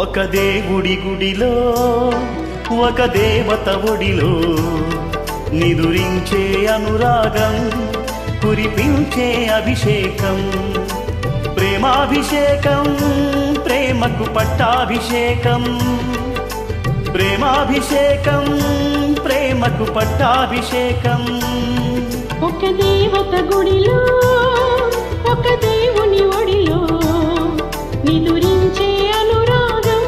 ఒక దేవుడి గుడిలో ఒక దేవత ఒడిలో నిదురించే అనురాగం కురిపించే అభిషేకం ప్రేమాభిషేకం ప్రేమకు పట్టాభిషేకం ప్రేమాభిషేకం ప్రేమకు పట్టాభిషేకం ఒక దేవత గుడిలో ఒక దేవుని ఒడిలో నిదురించే అనురాగం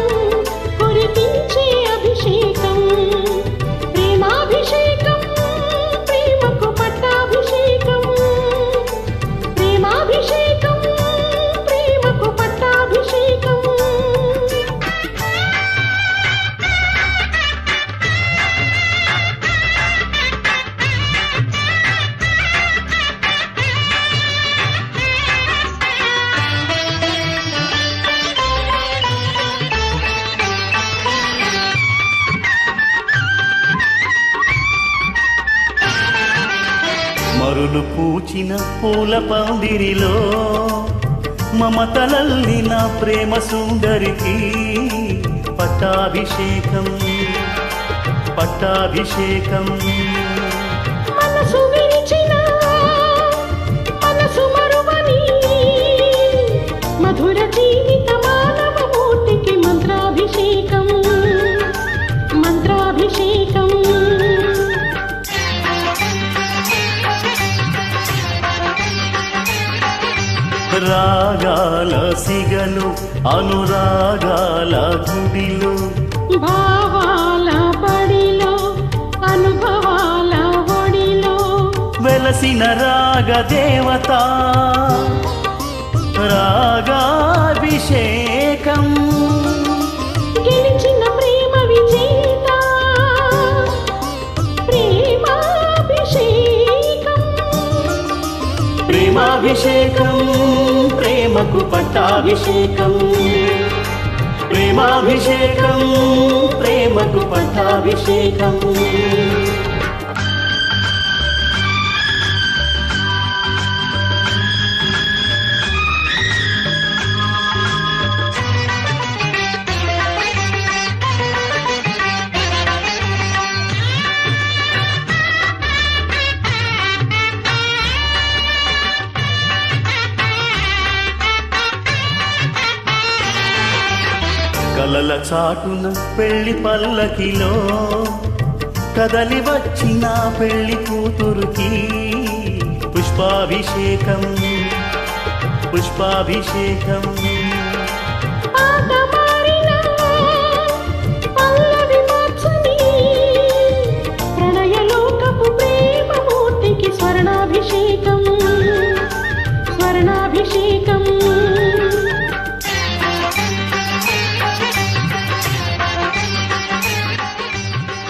కురిపించే అభిషేకం ప్రేమాభిషేకం ప్రేమకు పట్టాభిషేకం ప్రేమాభిషేకం ప్రేమకు పట్టాభిషేకం మరులు పూచిన పూల పందిరిలో మమతలల్లిన ప్రేమ సుందరికి పట్టాభిషేకం పట్టాభిషేకం మనసు విరిచిన మనసు మరువని మధుర జీవిత మానవ మూర్తికి మంత్రాభిషేకం మంత్రాభిషేకం రాగాల సిగలు అనురాగాల గుడిలో భావాల బడిలో అనుభవాల ఒడిలో వెలసిన రాగ దేవత రాగాభిషేకం గెలిచిన ప్రేమ విజేత ప్రేమాభిషేకం ప్రేమాభిషేకం ప్రేమకు పట్టాభిషేకం ప్రేమాభిషేకం ప్రేమకు పట్టాభిషేకం కలల చాటున పెళ్లి పల్లకిలో కదలి వచ్చిన పెళ్లి కూతురుకి పుష్పాభిషేకం పుష్పాభిషేకం ఆటమారిన పల్లవి మార్చని ప్రణయలోకపు ప్రేమ మూర్తికి స్వర్ణాభిషేకం స్వర్ణాభిషేకం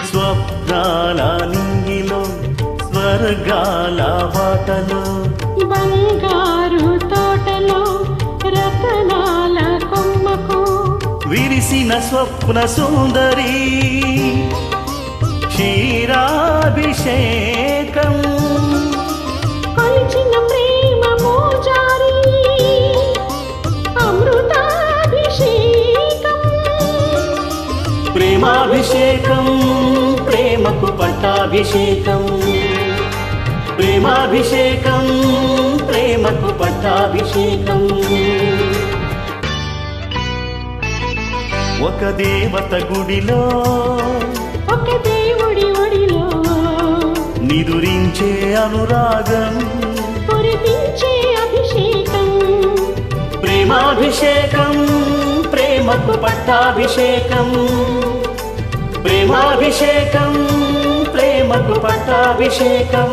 స్వప్నాల నింగిలో స్వర్గాల బాటలో బంగారు తోటలో రతనాల కొమ్మకు విరిసిన స్వప్న సుందరి క్షీరాభిషేకం కొలిచిన ప్రేమ మోజారి అమృతాభిషేకం ప్రేమాభిషేకం ప్రేమకు పట్టాభిషేకం ప్రేమాభిషేకం ప్రేమకు పట్టాభిషేకం ఒక దేవత గుడిలో ఒక దేవుడి ఒడిలో నిదురించే అనురాగం కురిపించే అభిషేకం ప్రేమాభిషేకం ప్రేమకు పట్టాభిషేకం ప్రేమాభిషేకం ప్రేమకు పట్టాభిషేకం